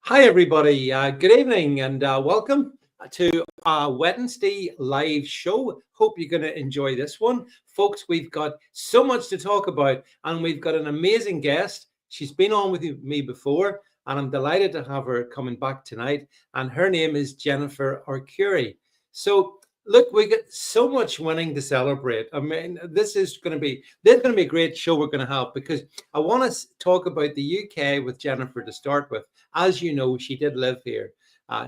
Hi, everybody. Good evening and welcome to our Wednesday live show. Hope you're going to enjoy this one. Folks, we've got so much to talk about, and we've got an amazing guest. She's been on with me before, and I'm delighted to have her coming back tonight. And her name is Jennifer Arcuri. So, look, we got so much winning to celebrate. I mean, this is going to be a great show we're going to have because I want to talk about the UK with Jennifer to start with. As you know, she did live here.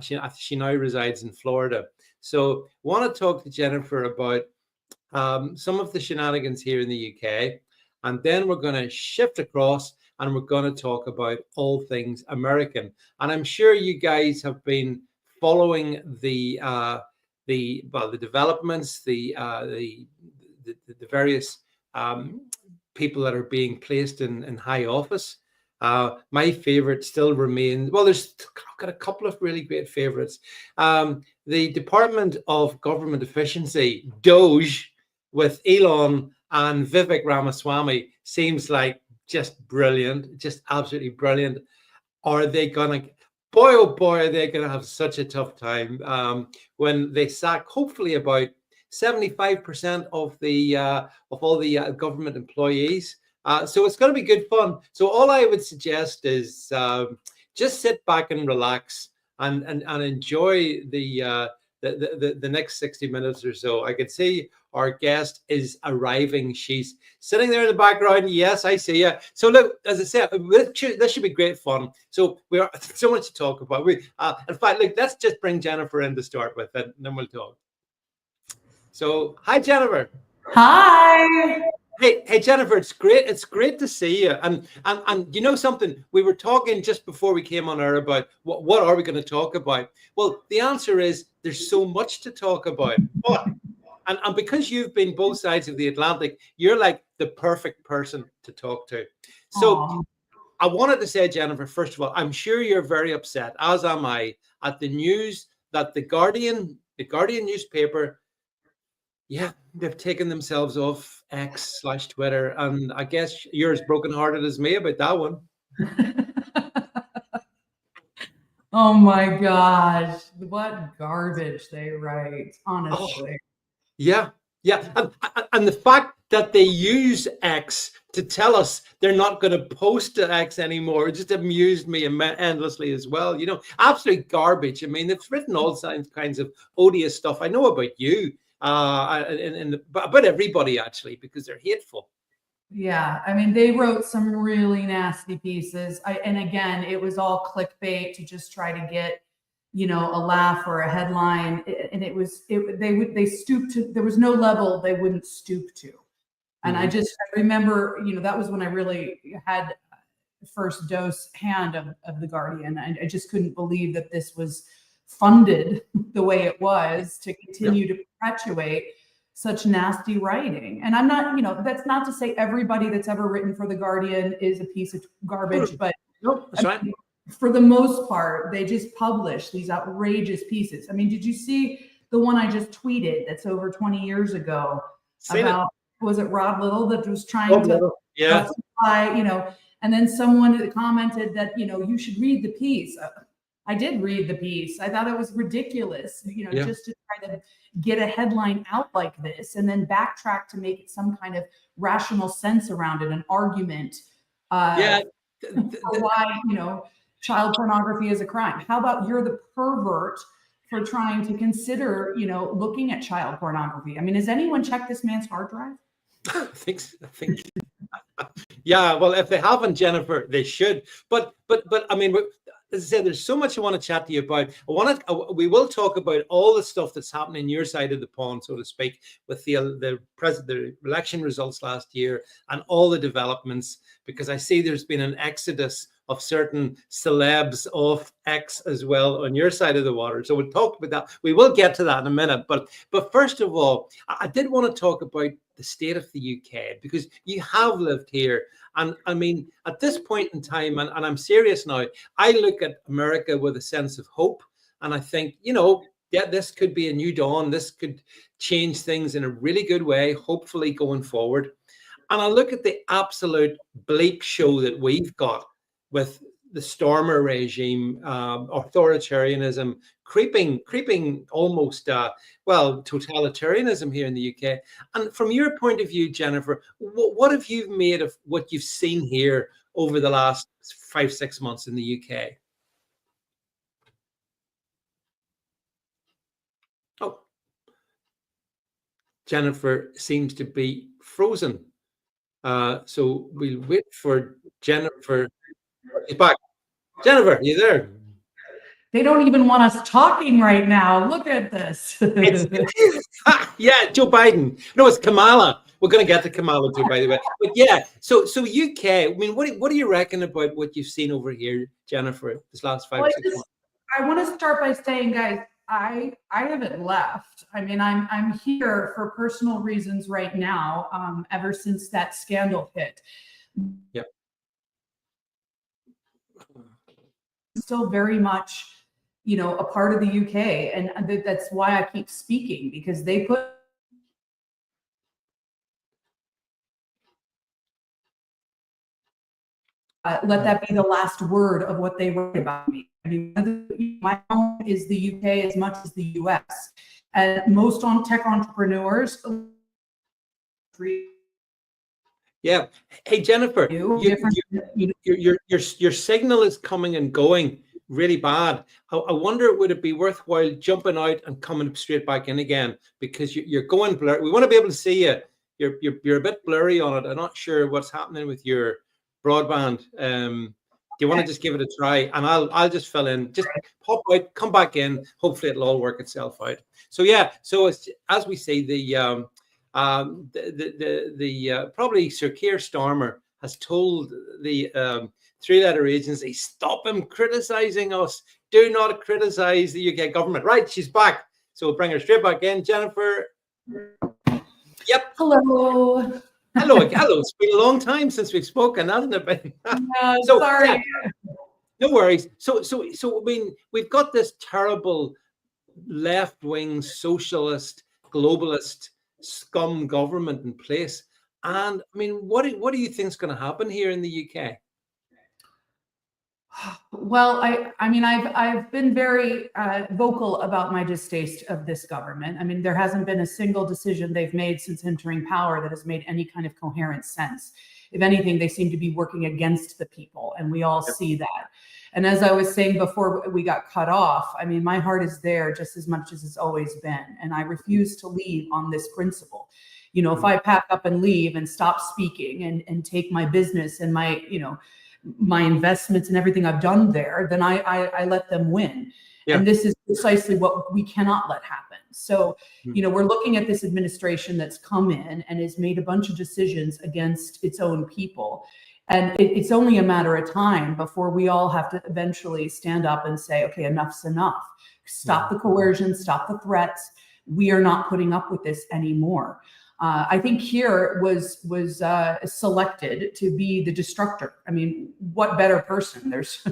She now resides in Florida. So, want to talk to Jennifer about some of the shenanigans here in the UK, and then we're going to shift across and we're going to talk about all things American. And I'm sure you guys have been following the developments, the various people that are being placed in high office. My favorite still remains, well, there's got a couple of really great favorites. The Department of Government Efficiency, DOGE, with Elon and Vivek Ramaswamy seems like just brilliant, just absolutely brilliant. Are they going to, boy, oh boy, are they going to have such a tough time when they sack, hopefully, about 75% of all the government employees. So it's going to be good fun. So all I would suggest is just sit back and relax and enjoy the next 60 minutes or so. I can see our guest is arriving. She's sitting there in the background. Yes, I see you. So look, as I said, this should be great fun. So we are so much to talk about. In fact, look, let's just bring Jennifer in to start with, and then we'll talk. So, hi, Jennifer. Hi. Hey, Jennifer, it's great to see you. And you know something, we were talking just before we came on air about what are we going to talk about? Well, the answer is there's so much to talk about. But and because you've been both sides of the Atlantic, you're like the perfect person to talk to. So Aw. I wanted to say, Jennifer, first of all, I'm sure you're very upset, as am I, at the news that the Guardian newspaper, yeah, they've taken themselves off X/Twitter, and I guess you're as brokenhearted as me about that one. Oh my gosh, what garbage they write, Oh, honestly. yeah, yeah, and the fact that they use X to tell us they're not going to post to X anymore just amused me endlessly as well. Absolute garbage. I mean, they've written all kinds of odious stuff. I know about you, about everybody actually, because they're hateful. Yeah, I mean, they wrote some really nasty pieces. And again, it was all clickbait to just try to get, a laugh or a headline. And they stooped to, there was no level they wouldn't stoop to. And I remember, that was when I really had first dose hand of the Guardian. I just couldn't believe that this was funded the way it was to continue to perpetuate such nasty writing. And I'm not, that's not to say everybody that's ever written for the Guardian is a piece of garbage, but no, that's right. For the most part, they just publish these outrageous pieces. I mean, did you see the one I just tweeted that's over 20 years ago about, was it Rod Little that was trying to justify, and then someone commented that, you should read the piece. I did read the piece. I thought it was ridiculous, just to try to get a headline out like this and then backtrack to make it some kind of rational sense around it, an argument for why, child pornography is a crime. How about you're the pervert for trying to consider, looking at child pornography? I mean, has anyone checked this man's hard drive? I think. Yeah, well, if they haven't, Jennifer, they should. But I mean, as I said, there's so much I want to chat to you about. We will talk about all the stuff that's happening on your side of the pond, so to speak, with the election results last year and all the developments, because I see there's been an exodus of certain celebs off X as well on your side of the water. So we'll talk about that. We will get to that in a minute. But first of all, I did want to talk about the state of the UK, because you have lived here. And I mean, at this point in time, and I'm serious now, I look at America with a sense of hope. And I think, this could be a new dawn. This could change things in a really good way, hopefully going forward. And I look at the absolute bleak show that we've got with the Stormer regime, authoritarianism, creeping almost, well, totalitarianism here in the UK. And from your point of view, Jennifer, what have you made of what you've seen here over the last 5-6 months in the UK? Oh, Jennifer seems to be frozen. So we'll wait for Jennifer. She's back. Jennifer, you there? They don't even want us talking right now. Look at this. Yeah, Joe Biden. No, it's Kamala. We're going to get to Kamala too, by the way. But yeah, so UK. I mean, what do you reckon about what you've seen over here, Jennifer, this last 5 or 6 months? I want to start by saying, guys, I haven't left. I mean, I'm here for personal reasons right now. Ever since that scandal hit. Yep. Still very much, you know, a part of the UK, and that's why I keep speaking, because they put let that be the last word of what they write about me. I mean, my home is the UK as much as the US, and most tech entrepreneurs. Yeah. Hey, Jennifer, your signal is coming and going really bad. I wonder, would it be worthwhile jumping out and coming straight back in again, because you're going blurry. We want to be able to see you. You're a bit blurry on it. I'm not sure what's happening with your broadband. Do you want to just give it a try, and I'll just fill in. Just pop out, come back in. Hopefully, it'll all work itself out. So yeah. So it's, as we say, the probably Sir Keir Starmer has told the three-letter agency, stop him criticizing us. Do not criticize the UK government. Right, she's back. So we'll bring her straight back in. Jennifer. Yep. Hello. Hello. It's been a long time since we've spoken, hasn't it been? So, sorry. Yeah, no worries. So I mean, we've got this terrible left-wing socialist globalist scum government in place, and I mean, what do you think is going to happen here in the UK? Well, I mean, I've been very vocal about my distaste of this government. I mean, there hasn't been a single decision they've made since entering power that has made any kind of coherent sense. If anything, they seem to be working against the people, and we all see that. And as I was saying before we got cut off, I mean, my heart is there just as much as it's always been, and I refuse to leave on this principle. You know, if I pack up and leave and stop speaking and take my business and my, you know, my investments and everything I've done there, then I let them win. Yeah. And this is precisely what we cannot let happen. So, you know, we're looking at this administration that's come in and has made a bunch of decisions against its own people. And it's only a matter of time before we all have to eventually stand up and say, okay, enough's enough. Stop the coercion, stop the threats. We are not putting up with this anymore. I think Keir was selected to be the destructor. I mean, what better person? There's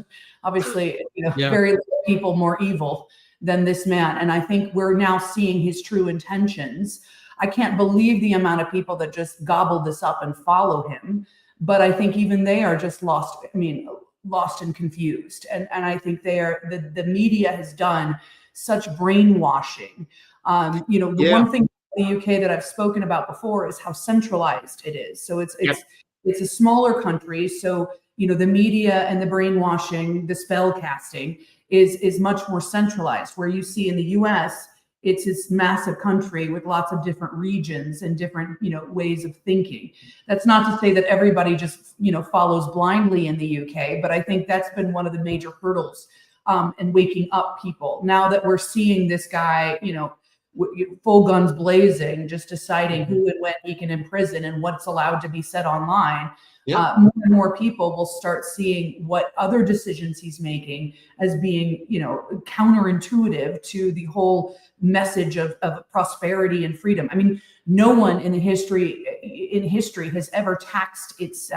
obviously, you know, very little people more evil than this man. And I think we're now seeing his true intentions. I can't believe the amount of people that just gobbled this up and follow him. But I think even they are just lost. I mean, lost and confused. And I think they are. The media has done such brainwashing. You know, the one thing in the UK that I've spoken about before is how centralized it is. So it's a smaller country. So, you know, the media and the brainwashing, the spell casting is much more centralized. Where you see in the US, it's this massive country with lots of different regions and different, you know, ways of thinking. That's not to say that everybody just, you know, follows blindly in the UK, but I think that's been one of the major hurdles in waking up people. Now that we're seeing this guy, you know, full guns blazing, just deciding who and when he can imprison and what's allowed to be said online, more and more people will start seeing what other decisions he's making as being, you know, counterintuitive to the whole message of prosperity and freedom. I mean, no one in history has ever taxed its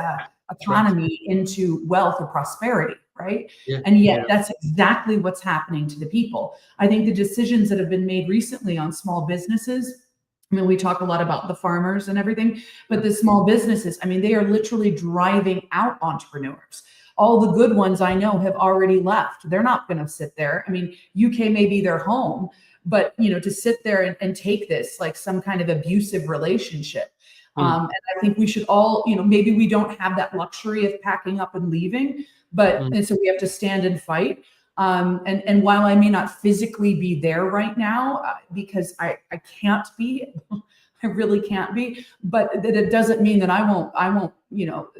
economy into wealth or prosperity, right? And yet that's exactly what's happening to the people. I think the decisions that have been made recently on small businesses, I mean, we talk a lot about the farmers and everything, but the small businesses, I mean, they are literally driving out entrepreneurs. all the good ones I know have already left. They're not going to sit there. I mean, UK may be their home, but to sit there and take this like some kind of abusive relationship. And I think we should all, maybe we don't have that luxury of packing up and leaving, but and so we have to stand and fight. And while I may not physically be there right now, because I can't be, I really can't be, but that it doesn't mean that I won't,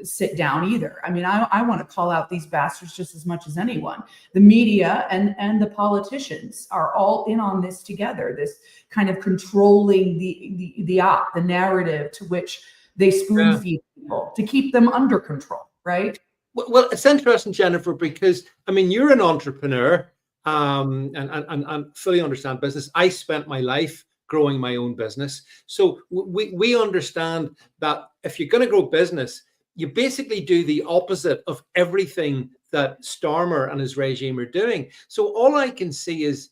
sit down either. I mean, I want to call out these bastards just as much as anyone. The media and the politicians are all in on this together, this kind of controlling the narrative to which they spoon feed people to keep them under control, right? Well, it's interesting, Jennifer, because I mean, you're an entrepreneur and fully understand business. I spent my life growing my own business. So we understand that if you're going to grow business, you basically do the opposite of everything that Starmer and his regime are doing. So all I can see is,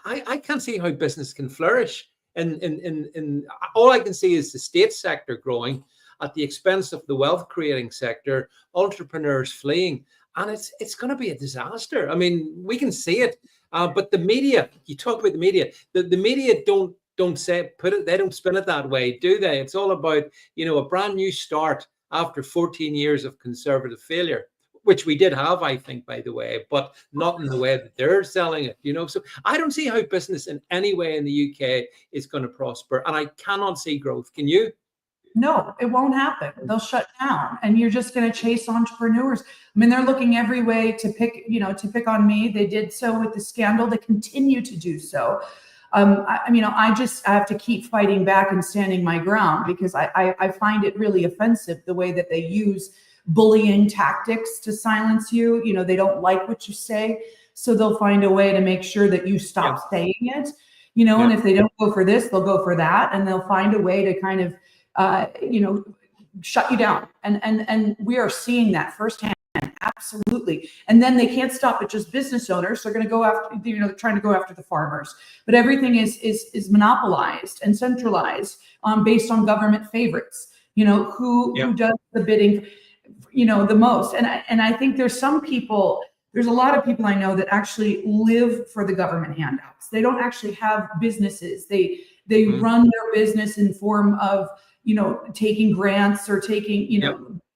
I can't see how business can flourish. And all I can see is the state sector growing at the expense of the wealth creating sector, entrepreneurs fleeing, and it's going to be a disaster. I mean, we can see it, but the media, you talk about the media, the media don't they don't spin it that way, do they? It's all about, a brand new start after 14 years of conservative failure, which we did have, I think, by the way, but not in the way that they're selling it, So I don't see how business in any way in the UK is going to prosper, and I cannot see growth. Can you? No, it won't happen. They'll shut down, and you're just going to chase entrepreneurs. I mean, they're looking every way to pick on me. They did so with the scandal. They continue to do so. I have to keep fighting back and standing my ground, because I find it really offensive the way that they use bullying tactics to silence you. They don't like what you say, so they'll find a way to make sure that you stop saying it. And if they don't go for this, they'll go for that, and they'll find a way to kind of shut you down. And we are seeing that firsthand. Absolutely. And then they can't stop at just business owners. They're going to go after, they're trying to go after the farmers, but everything is monopolized and centralized based on government favorites, who does the bidding, the most. And I think there's a lot of people I know that actually live for the government handouts. They don't actually have businesses. They run their business in form of, taking grants or taking,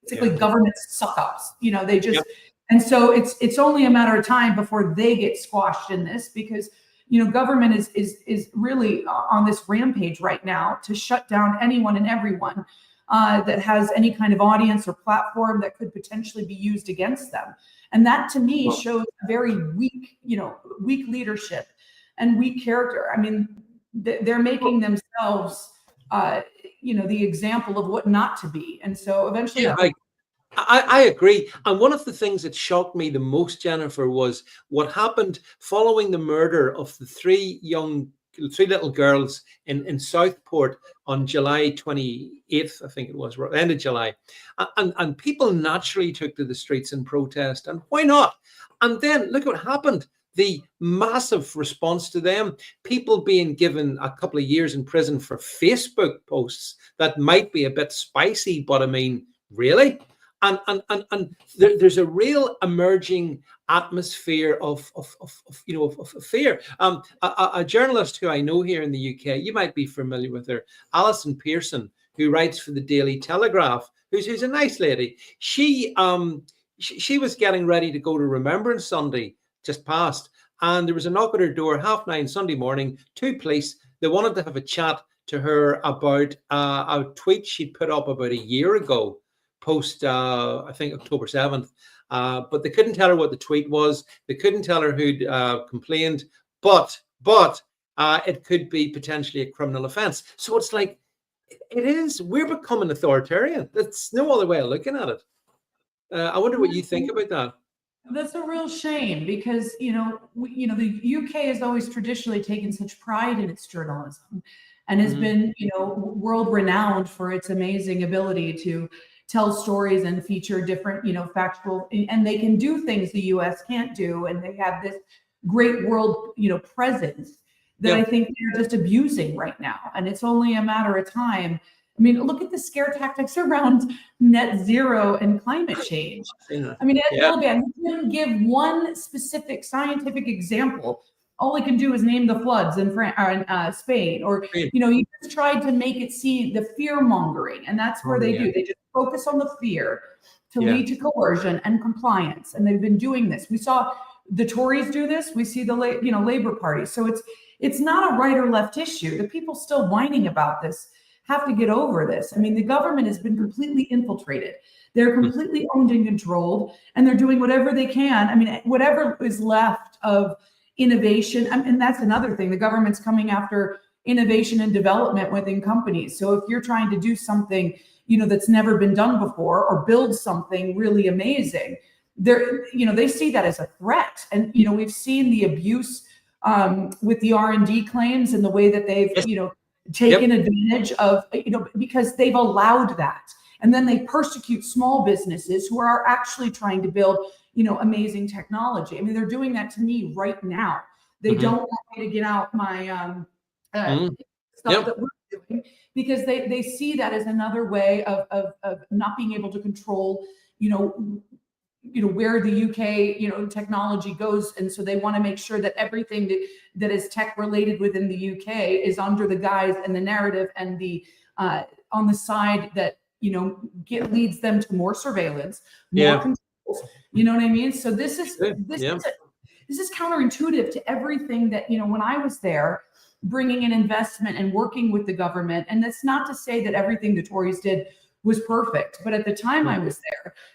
basically government suck-ups. They just, and so it's only a matter of time before they get squashed in this, because, government is really on this rampage right now to shut down anyone and everyone that has any kind of audience or platform that could potentially be used against them. And that to me shows very weak, weak leadership and weak character. I mean, they're making themselves the example of what not to be. And so eventually I agree. And one of the things that shocked me the most, Jennifer, was what happened following the murder of the three little girls in Southport on July 28th, I think it was, end of July. And people naturally took to the streets in protest. And why not? And then look what happened. The massive response to them, people being given a couple of years in prison for Facebook posts that might be a bit spicy, but I mean, really? And there's a real emerging atmosphere of fear. A journalist who I know here in the UK, you might be familiar with her, Alison Pearson, who writes for the Daily Telegraph, who's a nice lady. She was getting ready to go to Remembrance Sunday just passed, and there was a knock at her door 9:30 Sunday morning. Two police, they wanted to have a chat to her about a tweet she'd put up about a year ago, post I think October 7th, but they couldn't tell her what the tweet was. They couldn't tell her who'd complained, but it could be potentially a criminal offense. So it's like, we're becoming authoritarian. That's no other way of looking at it. I wonder what you think about that. That's a real shame, because the UK has always traditionally taken such pride in its journalism, and has been world renowned for its amazing ability to tell stories and feature different factual, and they can do things the US can't do, and they have this great world presence that I think they're just abusing right now. And it's only a matter of time I mean, look at the scare tactics around net zero and climate change. I mean, Ed Miliband couldn't give one specific scientific example. All he can do is name the floods in Spain, or he just tried to make it see the fear mongering, and that's where they do. They just focus on the fear to lead to coercion and compliance, and they've been doing this. We saw the Tories do this. We see the Labor Party. So it's not a right or left issue. The people still whining about this have to get over this. I mean, the government has been completely infiltrated. They're completely owned and controlled, and they're doing whatever they can. I mean, whatever is left of innovation, and that's another thing. The government's coming after innovation and development within companies. So if you're trying to do something, that's never been done before, or build something really amazing, they see that as a threat. And we've seen the abuse with the R&D claims and the way that they've taken advantage of, because they've allowed that. And then they persecute small businesses who are actually trying to build amazing technology. I mean, they're doing that to me right now. They don't want me to get out my stuff that we're doing, because they see that as another way of not being able to control, where the UK, technology goes. And so they want to make sure that everything that is tech related within the UK is under the guise and the narrative and the on the side that, leads them to more surveillance, more controls. You know what I mean? So this is counterintuitive to everything that, when I was there, bringing in investment and working with the government. And that's not to say that everything the Tories did was perfect, but at the time I was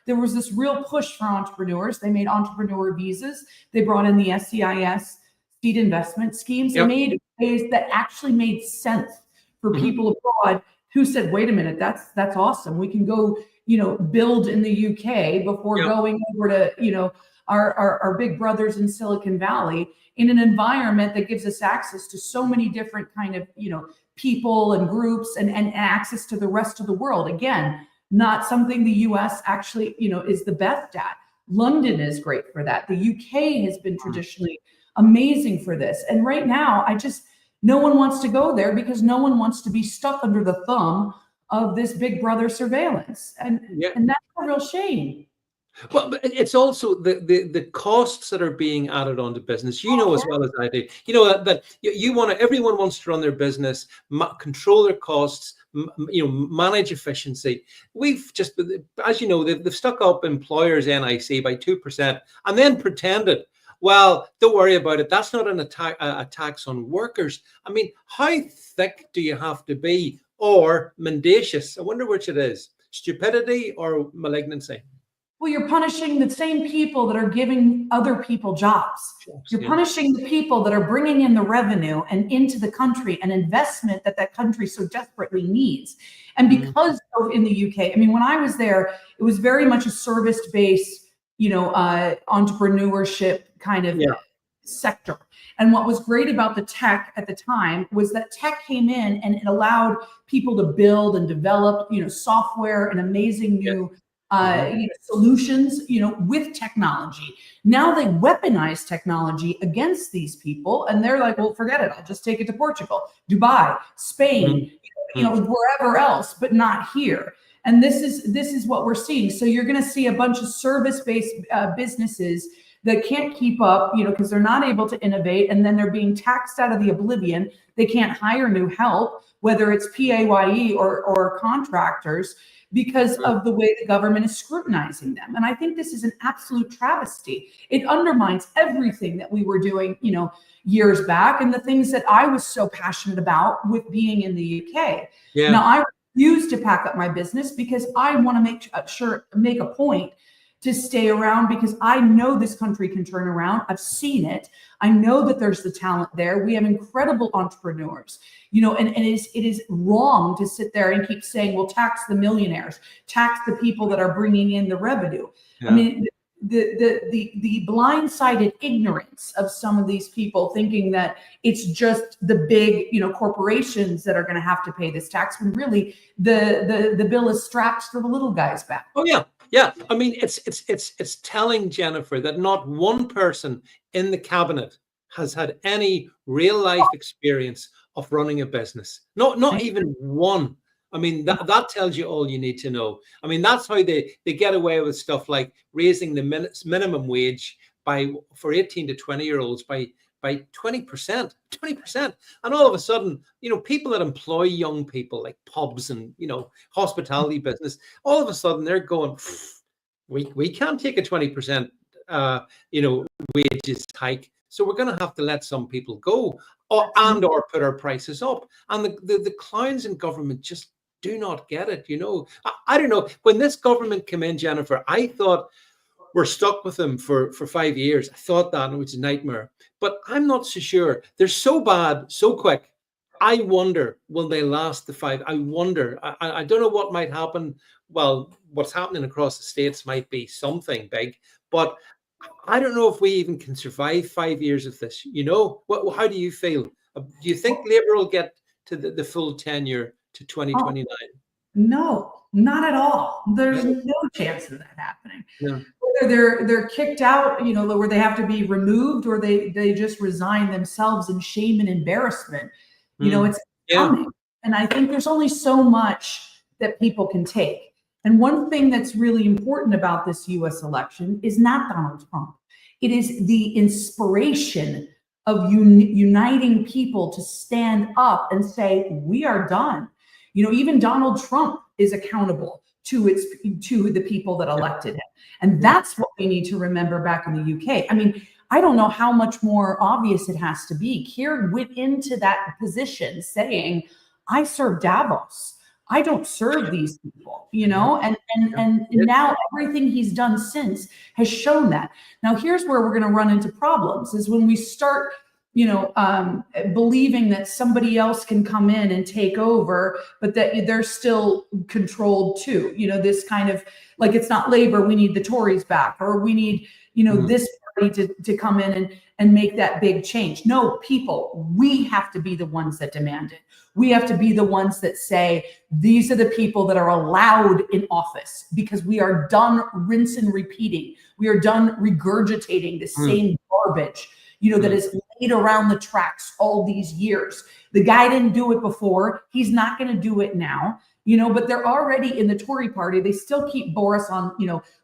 there was this real push for entrepreneurs. They made entrepreneur visas. They brought in the SCIS seed investment schemes. They made ways that actually made sense for people abroad who said, wait a minute, that's awesome. We can go, build in the UK before going over to, our big brothers in Silicon Valley, in an environment that gives us access to so many different kind of, people and groups and access to the rest of the world. Again, not something the US actually, is the best at. London is great for that. The UK has been traditionally amazing for this. And right now, no one wants to go there, because no one wants to be stuck under the thumb of this big brother surveillance. And that's a real shame. Well, but it's also the costs that are being added onto business. As well as I do. That everyone wants to run their business, control their costs, manage efficiency. We've just, as you know, they've stuck up employers' NIC by 2% and then pretended, well, don't worry about it. That's not a tax on workers. I mean, how thick do you have to be, or mendacious? I wonder which it is: stupidity or malignancy. Well, you're punishing the same people that are giving other people jobs. You're punishing the people that are bringing in the revenue and into the country, an investment that country so desperately needs. And because in the UK, I mean, when I was there, it was very much a service-based, entrepreneurship kind of sector. And what was great about the tech at the time was that tech came in and it allowed people to build and develop, software and amazing new solutions, with technology. Now they weaponize technology against these people, and they're like, well, forget it. I'll just take it to Portugal, Dubai, Spain, wherever else, but not here. And this is what we're seeing. So you're going to see a bunch of service-based businesses that can't keep up, because they're not able to innovate, and then they're being taxed out of the oblivion. They can't hire new help, whether it's PAYE or contractors, because of the way the government is scrutinizing them. And I think this is an absolute travesty. It undermines everything that we were doing, years back, and the things that I was so passionate about with being in the UK. Now, I refuse to pack up my business, because I want to make a point to stay around, because I know this country can turn around. I've seen it. I know that there's the talent there. We have incredible entrepreneurs, and it is wrong to sit there and keep saying, well, tax the millionaires, tax the people that are bringing in the revenue. I mean, the blindsided ignorance of some of these people thinking that it's just the big, corporations that are going to have to pay this tax, when really the bill is strapped to the little guys back. Oh yeah. Yeah, I mean, it's telling, Jennifer, that not one person in the cabinet has had any real life experience of running a business. Not even one. I mean, that tells you all you need to know. I mean, that's how they get away with stuff like raising the minimum wage for 18 to 20-year-olds by 20%, 20%. And all of a sudden, people that employ young people like pubs and, hospitality business, all of a sudden they're going, we can't take a 20%, wages hike. So we're going to have to let some people go or put our prices up. And the clowns in government just do not get it. I don't know. When this government came in, Jennifer, I thought we're stuck with them for 5 years. I thought that, and it was a nightmare. But I'm not so sure. They're so bad, so quick. I wonder, will they last the 5? I wonder. I don't know what might happen. Well, what's happening across the States might be something big, but I don't know if we even can survive 5 years of this. How do you feel? Do you think Labour will get to the full tenure to 2029? No, not at all. There's no chance of that happening. Yeah. Whether they're kicked out, where they have to be removed, or they just resign themselves in shame and embarrassment. It's coming. And I think there's only so much that people can take. And one thing that's really important about this US election is not Donald Trump. It is the inspiration of uniting people to stand up and say, we are done. Even Donald Trump is accountable to the people that elected him. And that's what we need to remember back in the UK. I mean, I don't know how much more obvious it has to be. Keir went into that position saying, I serve Davos. I don't serve these people, and now everything he's done since has shown that. Now, here's where we're going to run into problems is when we start, believing that somebody else can come in and take over, but that they're still controlled too. This kind of like, it's not Labour, we need the Tories back, or we need, this party to come in and make that big change. No, people, we have to be the ones that demand it. We have to be the ones that say, these are the people that are allowed in office, because we are done rinse and repeating. We are done regurgitating the same garbage, that is laid around the tracks all these years. The guy didn't do it before. He's not going to do it now. But they're already in the Tory party. They still keep Boris on,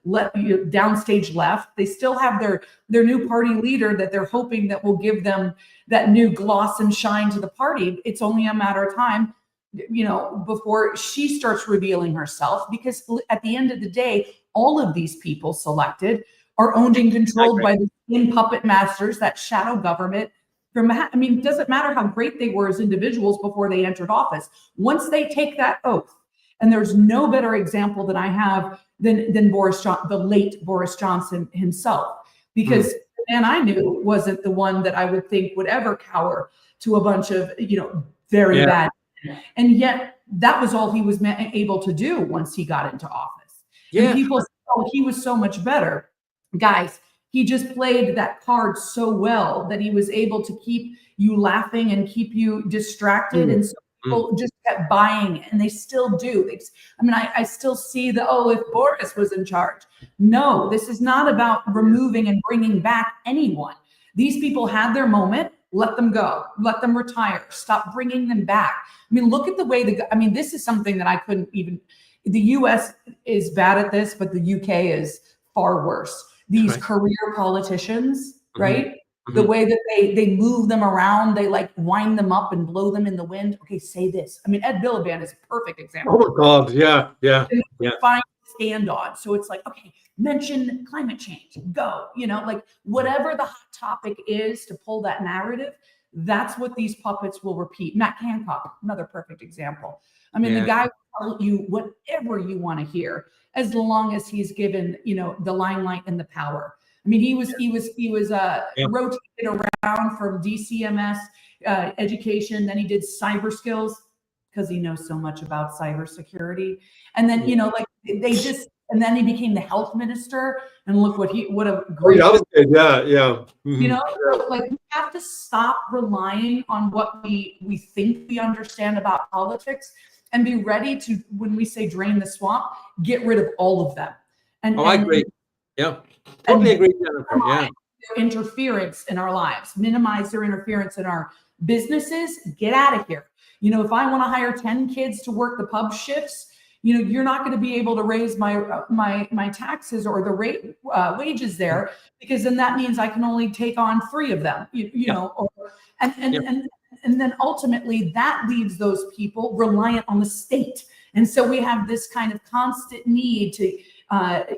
downstage left. They still have their new party leader that they're hoping that will give them that new gloss and shine to the party. It's only a matter of time, before she starts revealing herself, because at the end of the day, all of these people selected are owned and controlled by the same puppet masters, that shadow government. It doesn't matter how great they were as individuals before they entered office. Once they take that oath, and there's no better example that I have than the late Boris Johnson himself, because the man I knew wasn't the one that I would think would ever cower to a bunch of, very bad. And yet that was all he was able to do once he got into office. And people said, oh, he was so much better. Guys, he just played that card so well that he was able to keep you laughing and keep you distracted. And so people just kept buying it, and they still do. I still see if Boris was in charge. No, this is not about removing and bringing back anyone. These people had their moment. Let them go. Let them retire. Stop bringing them back. Look at the way this is something that I couldn't even. The US is bad at this, but the UK is far worse. These career politicians, right? The way that they move them around, they like wind them up and blow them in the wind. Okay, say this. Ed Miliband is a perfect example. Oh my God, yeah. Find stand on. So it's like, okay, mention climate change. Go, whatever the hot topic is to pull that narrative, that's what these puppets will repeat. Matt Hancock, another perfect example. The guy will tell you whatever you want to hear, as long as he's given, the limelight and the power. He was rotated around from DCMS education. Then he did cyber skills because he knows so much about cybersecurity. And then, and then he became the health minister. And look what a great. That was good. Yeah. We have to stop relying on what we think we understand about politics, and be ready to, when we say drain the swamp, get rid of all of them. I agree. Yeah, totally agree, Jennifer. Yeah. Their interference in our lives, minimize their interference in our Businesses, get out of here. You know, if I want to hire 10 kids to work the pub shifts, you know, you're not going to be able to raise my taxes or the rate wages there, because then that means I can only take on 3 of them. You know, and then ultimately that leaves those people reliant on the state. And so we have this kind of constant need to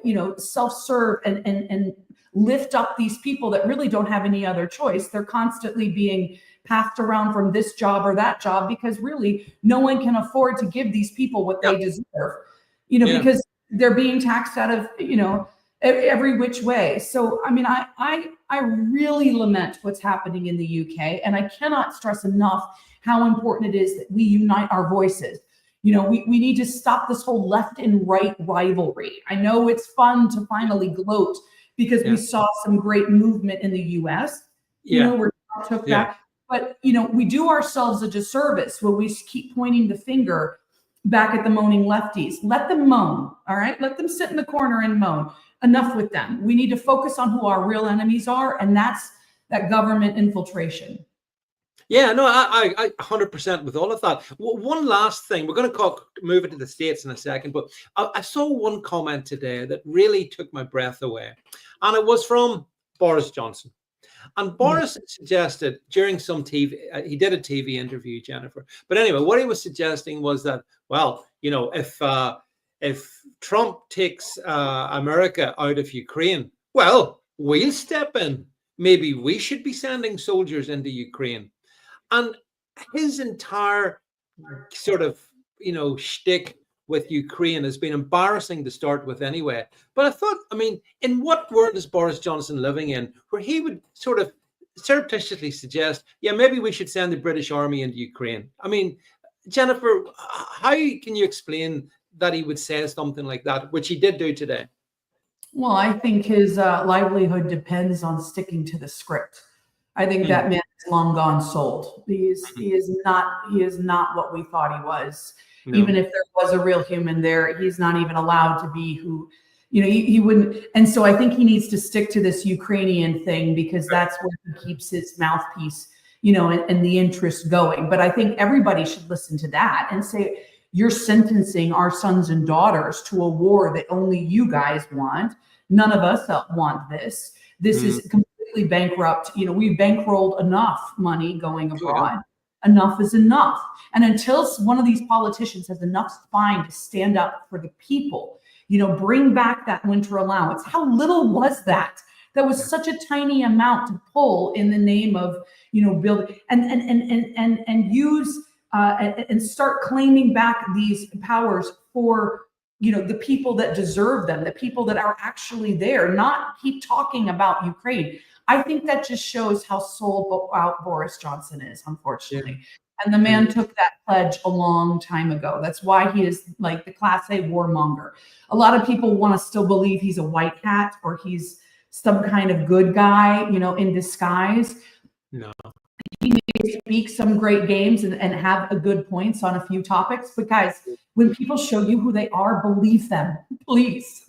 you know, self-serve and lift up these people that really don't have any other choice. They're constantly being passed around from this job or that job, because really no one can afford to give these people what they deserve, you know, because they're being taxed out of, you know, every which way. So, I mean, I really lament what's happening in the UK, and I cannot stress enough how important it is that we unite our voices. You know, we need to stop this whole left and right rivalry. I know it's fun to finally gloat because we saw some great movement in the US, you know, where Trump took that. But, you know, we do ourselves a disservice when we keep pointing the finger back at the moaning lefties. Let them moan, all right? Let them sit in the corner and moan. Enough with them. We need to focus on who our real enemies are, and that's that government infiltration. Yeah, no, I 100% with all of that. One last thing, we're going to move it to the States in a second, but I saw one comment today that really took my breath away, and it was from Boris Johnson. And Boris suggested during some TV, he did a TV interview, Jennifer. But anyway, what he was suggesting was that, well, you know, if Trump takes America out of Ukraine, well, we'll step in. Maybe we should be sending soldiers into Ukraine. And his entire sort of, you know, shtick with Ukraine has been embarrassing to start with anyway. But I thought, I mean, in what world is Boris Johnson living in where he would sort of surreptitiously suggest, yeah, maybe we should send the British army into Ukraine? I mean, Jennifer, how can you explain that he would say something like that, which he did do today? Well, I think his livelihood depends on sticking to the script. I think that man is long gone sold. He is not what we thought he was. No. Even if there was a real human there, he's not even allowed to be who, you know, he wouldn't. And so I think he needs to stick to this Ukrainian thing, because that's where he keeps his mouthpiece, you know, and the interest going. But I think everybody should listen to that and say, you're sentencing our sons and daughters to a war that only you guys want. None of us want this. This is completely bankrupt. You know, we've bankrolled enough money going abroad. Yeah. Enough is enough. And until one of these politicians has enough spine to stand up for the people, you know, bring back that winter allowance. How little was that? That was such a tiny amount to pull in the name of, you know, building and use and start claiming back these powers for, you know, the people that deserve them, the people that are actually there, not keep talking about Ukraine. I think that just shows how sold out Boris Johnson is, unfortunately. Yeah. And the man took that pledge a long time ago. That's why he is like the Class A warmonger. A lot of people want to still believe he's a white hat or he's some kind of good guy, you know, in disguise. No. He may speak some great games and have a good points on a few topics, but guys, when people show you who they are, believe them, please.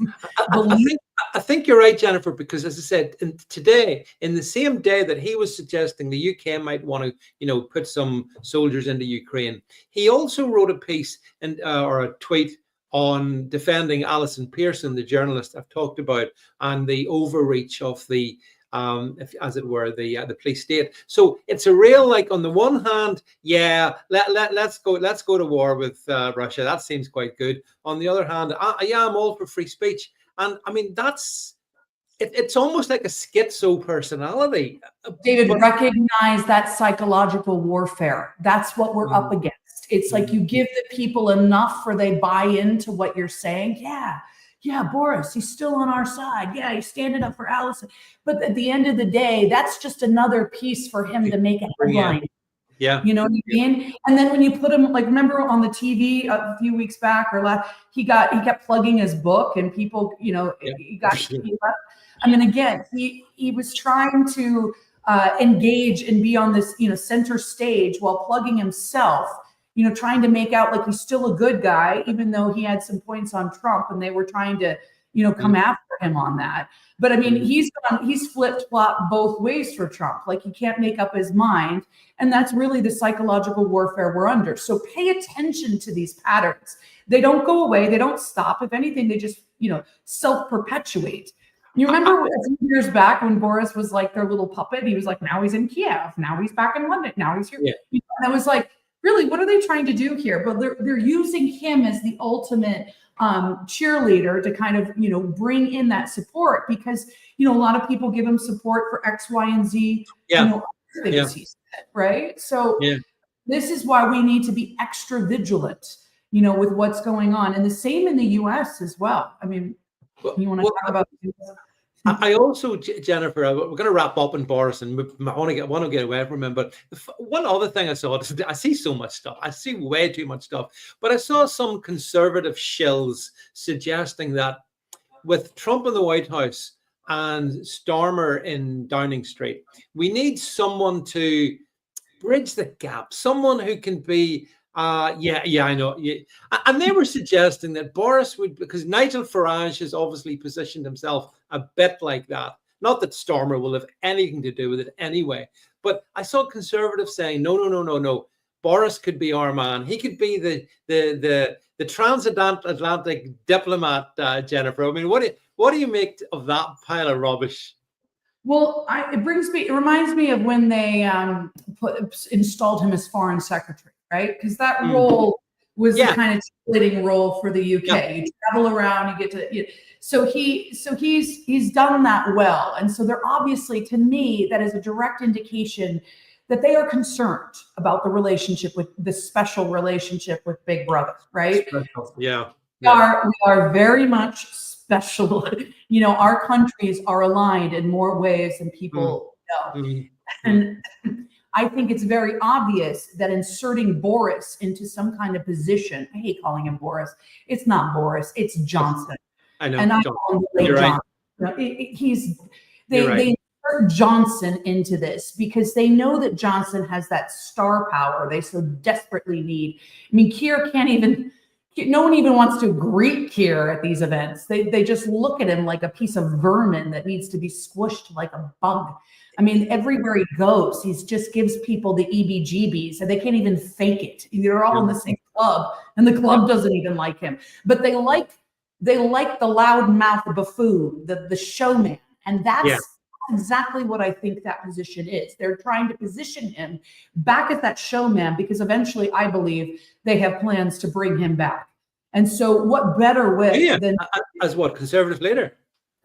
I think you're right, Jennifer, because as I said, today, in the same day that he was suggesting the UK might want to, you know, put some soldiers into Ukraine, he also wrote a piece or a tweet on defending Alison Pearson, the journalist I've talked about, and the overreach of the as it were, the police state. So it's a real, like, on the one hand, yeah, let's go to war with Russia. That seems quite good. On the other hand, yeah, I'm all for free speech. And I mean, it's almost like a schizo personality. David, recognize that psychological warfare. That's what we're up against. It's like you give the people enough for they buy into what you're saying. Yeah, Boris, he's still on our side. Yeah, he's standing up for Allison. But at the end of the day, that's just another piece for him to make a headline. Yeah. You know what I mean? And then when you put him, like, remember on the TV a few weeks back or last, he kept plugging his book and people, you know, he left. I mean, again, he was trying to engage and be on this, you know, center stage while plugging himself, you know, trying to make out like he's still a good guy, even though he had some points on Trump and they were trying to, come after him on that. But I mean, he's flip-flopped both ways for Trump. Like, he can't make up his mind. And that's really the psychological warfare we're under. So pay attention to these patterns. They don't go away. They don't stop. If anything, they just, self-perpetuate. You remember a few years back when Boris was like their little puppet? He was like, now he's in Kiev. Now he's back in London. Now he's here. Yeah. And I was like, really, what are they trying to do here? But they're using him as the ultimate cheerleader to kind of, bring in that support, because, a lot of people give him support for X, Y, and Z, things he said, right? So this is why we need to be extra vigilant, with what's going on. And the same in the US as well. I mean, you want to talk about I also, Jennifer, we're going to wrap up on Boris, and I want to get away from him. But one other thing I saw, I see so much stuff. I see way too much stuff. But I saw some conservative shills suggesting that with Trump in the White House and Starmer in Downing Street, we need someone to bridge the gap, someone who can be I know. Yeah. And they were suggesting that Boris would, because Nigel Farage has obviously positioned himself a bit like that. Not that Stormer will have anything to do with it anyway. But I saw conservatives saying, no. Boris could be our man. He could be the transatlantic diplomat, Jennifer. I mean, what do you make of that pile of rubbish? Well, it reminds me of when they installed him as foreign secretary. Right? Because that role was the kind of splitting role for the UK. You travel around, you get to, so he's done that well. And so they're obviously, to me, that is a direct indication that they are concerned about the relationship with the special relationship with Big Brother, right? Special. We are very much special. Our countries are aligned in more ways than people know. And I think it's very obvious that inserting Boris into some kind of position, I hate calling him Boris. It's not Boris, it's Johnson. I know. And I call him You're Johnson. Right. They insert Johnson into this because they know that Johnson has that star power they so desperately need. I mean, no one even wants to greet Keir at these events. They just look at him like a piece of vermin that needs to be squished like a bug. I mean, everywhere he goes, he just gives people the EBGBs, and they can't even fake it. They're all in the same club, and the club doesn't even like him. But they like the loudmouth buffoon, the showman, and that's exactly what I think that position is. They're trying to position him back as that showman because eventually, I believe, they have plans to bring him back. And so, what better way than as what, conservative leader?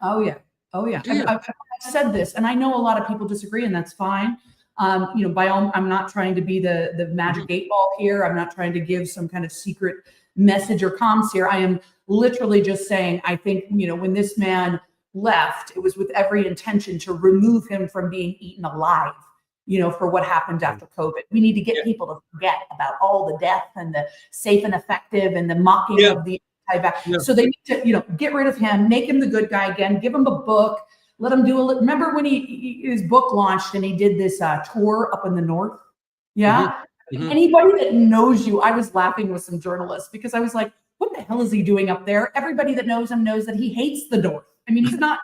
Oh yeah. I've said this, and I know a lot of people disagree, and that's fine. I'm not trying to be the magic 8-ball here. I'm not trying to give some kind of secret message or comms here. I am literally just saying, I think, when this man left, it was with every intention to remove him from being eaten alive, for what happened after COVID. We need to get people to forget about all the death and the safe and effective and the mocking of the So they need to, get rid of him, make him the good guy again, give him a book, let him do remember when his book launched and he did this tour up in the north? Yeah. Anybody that knows you, I was laughing with some journalists because I was like, what the hell is he doing up there? Everybody that knows him knows that he hates the north. I mean, he's not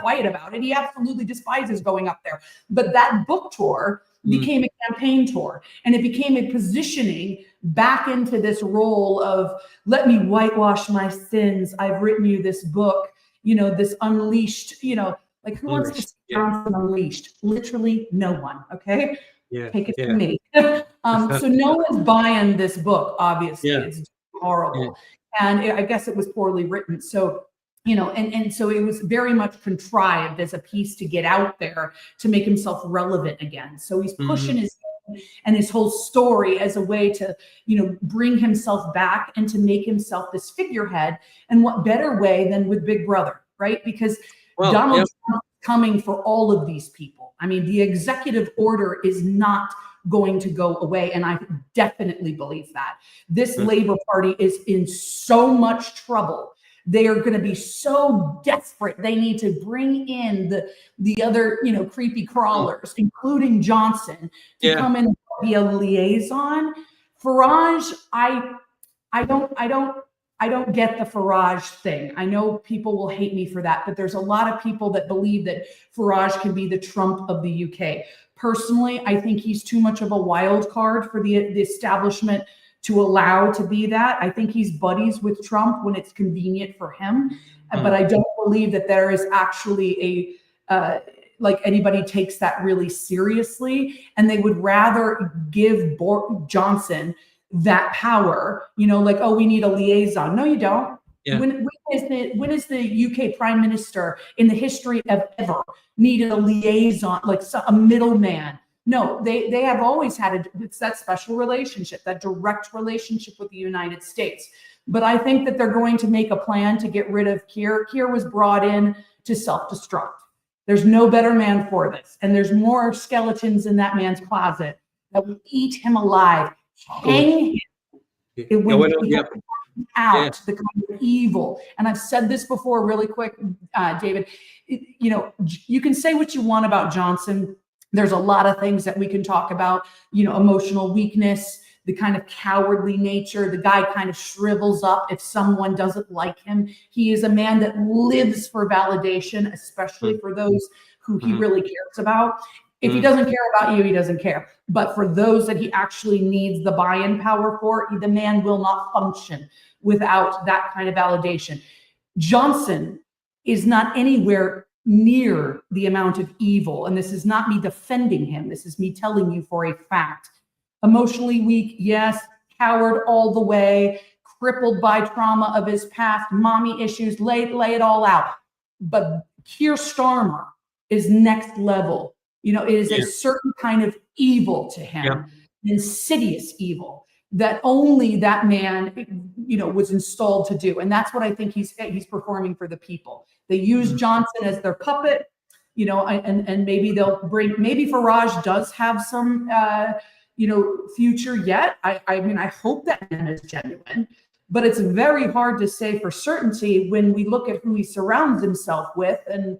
quiet about it. He absolutely despises going up there. But that book tour became a campaign tour, and it became a positioning back into this role of, let me whitewash my sins. I've written you this book, this unleashed, like who wants to see Johnson unleashed? Literally no one. Okay. Take it from me. So no one's buying this book. Obviously it's horrible. And I guess it was poorly written. So, and so it was very much contrived as a piece to get out there to make himself relevant again. So he's pushing his whole story as a way to, bring himself back and to make himself this figurehead. And what better way than with Big Brother, right? Because Donald Trump is coming for all of these people. I mean, the executive order is not going to go away. And I definitely believe that. This Labor Party is in so much trouble. They are going to be so desperate. They need to bring in the other, creepy crawlers, including Johnson, to come in and be a liaison. Farage, I don't I don't get the Farage thing. I know people will hate me for that, but there's a lot of people that believe that Farage can be the Trump of the UK. Personally, I think he's too much of a wild card for the establishment to allow to be that. I think he's buddies with Trump when it's convenient for him, but I don't believe that there is actually a like anybody takes that really seriously, and they would rather give Johnson that power, like, oh, we need a liaison. No, you don't. Yeah. When is the UK prime minister in the history of ever needed a liaison, like a middleman? No, they have always had it's that special relationship, that direct relationship with the United States. But I think that they're going to make a plan to get rid of Keir. Keir was brought in to self-destruct. There's no better man for this. And there's more skeletons in that man's closet that will eat him alive, hang him. It will out the kind of evil. And I've said this before really quick, David, you can say what you want about Johnson. There's a lot of things that we can talk about, emotional weakness, the kind of cowardly nature. The guy kind of shrivels up if someone doesn't like him. He is a man that lives for validation, especially for those who he really cares about. If he doesn't care about you, he doesn't care. But for those that he actually needs the buy-in power for, the man will not function without that kind of validation. Johnson is not anywhere near the amount of evil. And this is not me defending him. This is me telling you for a fact. Emotionally weak, yes. Coward all the way. Crippled by trauma of his past. Mommy issues. Lay it all out. But Keir Starmer is next level. It is a certain kind of evil to him, insidious evil that only that man, was installed to do. And that's what I think he's performing for the people. They use Johnson as their puppet, and maybe maybe Farage does have some, future yet. I hope that man is genuine, but it's very hard to say for certainty when we look at who he surrounds himself with. And,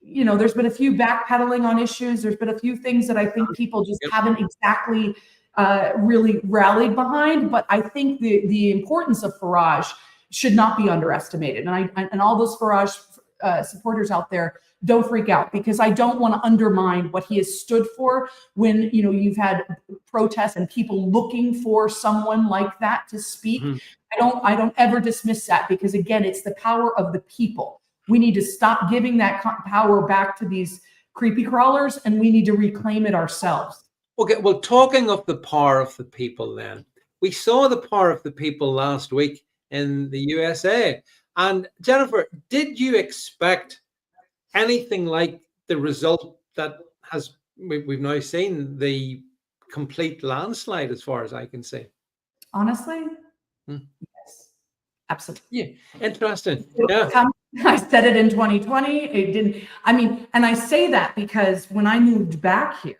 there's been a few backpedaling on issues. There's been a few things that I think people just haven't exactly really rallied behind. But I think the importance of Farage should not be underestimated. And all those Farage supporters out there, don't freak out, because I don't want to undermine what he has stood for when, you've had protests and people looking for someone like that to speak. I don't ever dismiss that, because again, it's the power of the people. We need to stop giving that power back to these creepy crawlers, and we need to reclaim it ourselves. Okay, well, talking of the power of the people then, we saw the power of the people last week in the USA. And Jennifer, did you expect anything like the result that we've now seen, the complete landslide, as far as I can see? Honestly, yes, absolutely. Yeah, interesting. Yeah. I said it in 2020. It didn't. And I say that because when I moved back here,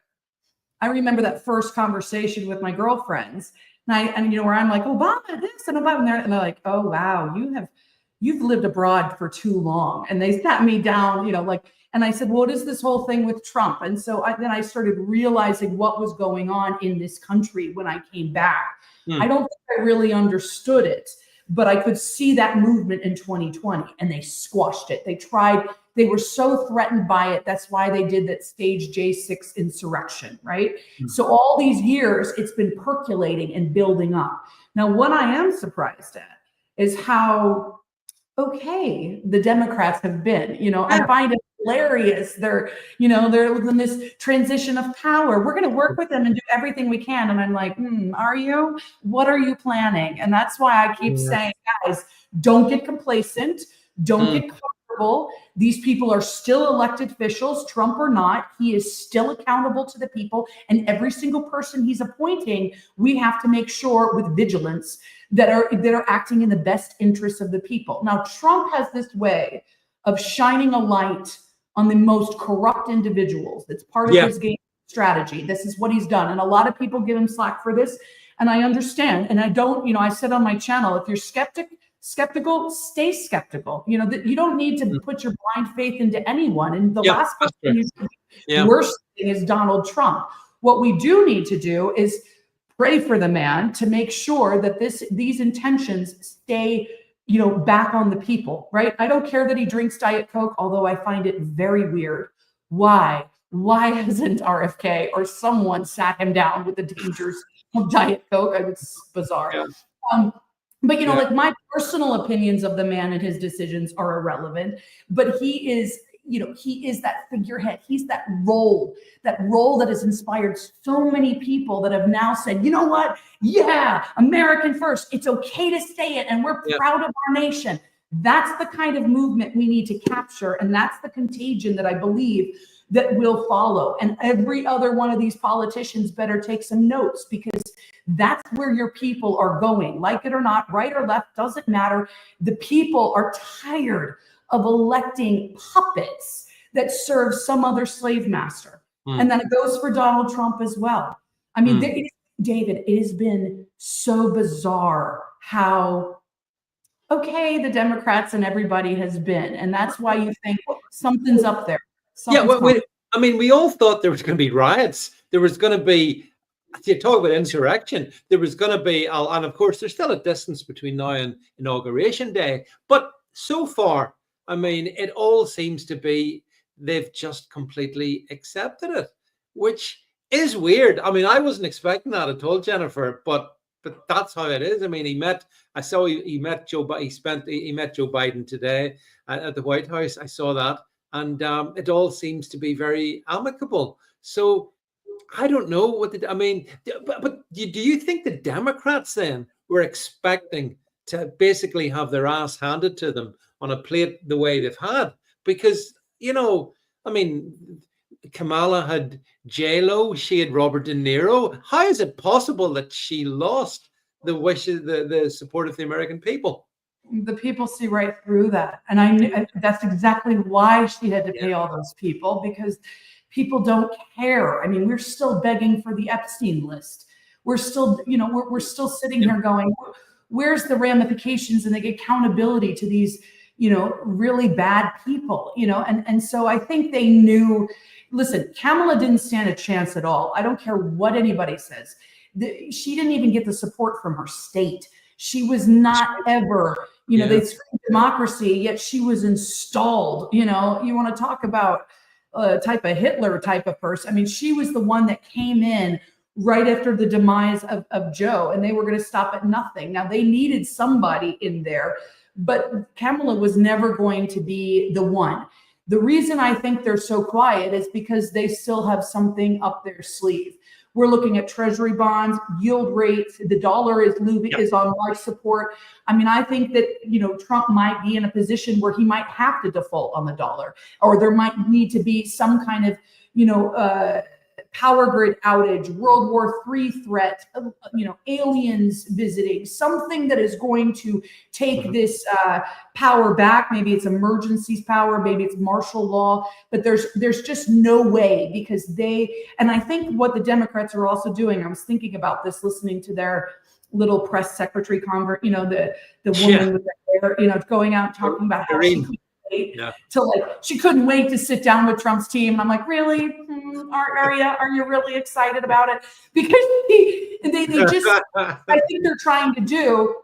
I remember that first conversation with my girlfriends, and where I'm like, Obama this and Obama there, and they're like, oh wow, you've lived abroad for too long. And they sat me down, and I said, what is this whole thing with Trump? And so then I started realizing what was going on in this country when I came back. I don't think I really understood it, but I could see that movement in 2020, and they squashed it. They were so threatened by it. That's why they did that stage J6 insurrection, right? So all these years, it's been percolating and building up. Now, what I am surprised at is how okay the Democrats have been. I find it hilarious. They're in this transition of power. We're going to work with them and do everything we can. And I'm like, are you? What are you planning? And that's why I keep saying, guys, don't get complacent. Don't get comfortable. These people are still elected officials, Trump or not. He is still accountable to the people. And every single person he's appointing, we have to make sure with vigilance that are acting in the best interests of the people. Now, Trump has this way of shining a light on the most corrupt individuals. That's part of his game strategy. This is what he's done. And a lot of people give him slack for this. And I understand. And I don't, I said on my channel, if you're skeptical, stay skeptical. That you don't need to put your blind faith into anyone. And the last person worst thing is Donald Trump. What we do need to do is pray for the man to make sure that these intentions stay, you know, back on the people, right? I don't care that he drinks Diet Coke, although I find it very weird. Why hasn't RFK or someone sat him down with the dangers of Diet Coke? It's bizarre. Yeah. But, you know, like my personal opinions of the man and his decisions are irrelevant, but he is, you know, he is that figurehead. He's that role that has inspired so many people that have now said, you know what? Yeah, American first. It's okay to say it. And we're proud of our nation. That's the kind of movement we need to capture. And that's the contagion that I believe that will follow. And every other one of these politicians better take some notes, because that's where your people are going. Like it or not, right or left, doesn't matter. The people are tired of electing puppets that serve some other slave master. And then it goes for Donald Trump as well. I mean, David, it has been so bizarre how okay the Democrats and everybody has been. And that's why you think something's up there. I mean, we all thought there was going to be riots. There was going to be, you talk about insurrection, there was going to be, and of course, there's still a distance between now and Inauguration Day. But so far, I mean, it all seems to be they've just completely accepted it, which is weird. I mean, I wasn't expecting that at all, Jennifer, but that's how it is. I mean, he met Joe Biden today at the White House. I saw that. And it all seems to be very amicable. So I don't know what but do you think the Democrats then were expecting to basically have their ass handed to them on a plate the way they've had? Because, you know, I mean, Kamala had J-Lo, she had Robert De Niro. How is it possible that she lost the wishes, the support of the American people? The people see right through that. And I knew that's exactly why she had to pay all those people, because people don't care. I mean, we're still begging for the Epstein list. We're still, you know, we're still sitting here going, where's the ramifications and the accountability to these, you know, really bad people, you know? And so I think they knew, listen, Kamala didn't stand a chance at all. I don't care what anybody says. She didn't even get the support from her state. She was not ever, you know, they screamed democracy, yet she was installed. You know, you want to talk about a type of Hitler type of person. I mean, she was the one that came in right after the demise of Joe, and they were going to stop at nothing. Now, they needed somebody in there, but Kamala was never going to be the one. The reason I think they're so quiet is because they still have something up their sleeve. We're looking at treasury bonds, yield rates. The dollar is on large support. I mean, I think that, you know, Trump might be in a position where he might have to default on the dollar, or there might need to be some kind of, you know, power grid outage, World War III threat, you know, aliens visiting, something that is going to take this power back. Maybe it's emergencies power, maybe it's martial law, but there's just no way, because and I think what the Democrats are also doing, I was thinking about this, listening to their little press secretary you know, the woman with the hair, you know, going out and talking about how she couldn't wait to sit down with Trump's team. And I'm like, really? Are you really excited about it? Because they just, I think they're trying to do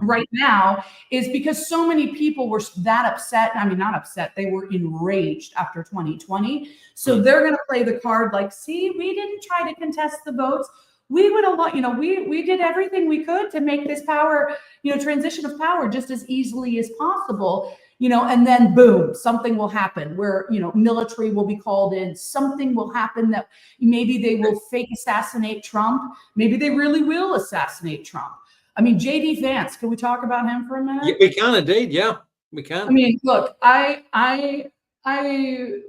right now is because so many people were that upset. I mean, not upset. They were enraged after 2020. So they're going to play the card like, see, we didn't try to contest the votes. We would have, you know, we did everything we could to make this power, you know, transition of power just as easily as possible. You know, and then boom, something will happen where, you know, military will be called in. Something will happen that maybe they will fake assassinate Trump. Maybe they really will assassinate Trump. I mean, JD Vance, can we talk about him for a minute? Yeah, we can indeed. Yeah, we can. I mean, look, I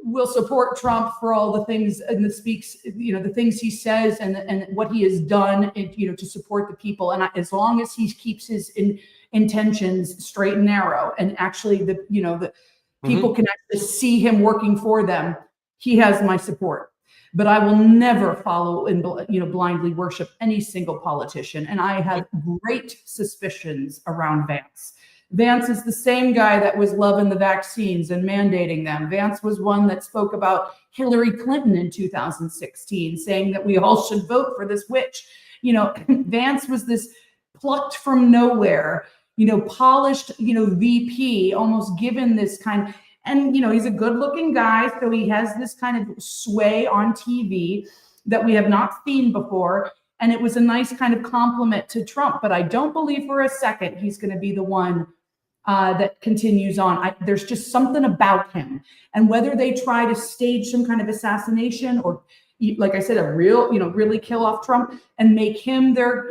will support Trump for all the things and the speaks, you know, the things he says and what he has done, you know, to support the people. And as long as he keeps his intentions straight and narrow, and actually the people can actually see him working for them, he has my support. But I will never follow and, you know, blindly worship any single politician. And I have great suspicions around Vance. Vance is the same guy that was loving the vaccines and mandating them. Vance was one that spoke about Hillary Clinton in 2016, saying that we all should vote for this witch. Vance was this plucked from nowhere, polished, VP, almost given this kind of, and, he's a good looking guy. So he has this kind of sway on TV that we have not seen before. And it was a nice kind of compliment to Trump. But I don't believe for a second he's going to be the one that continues on. There's just something about him. And whether they try to stage some kind of assassination or, like I said, really kill off Trump and make him their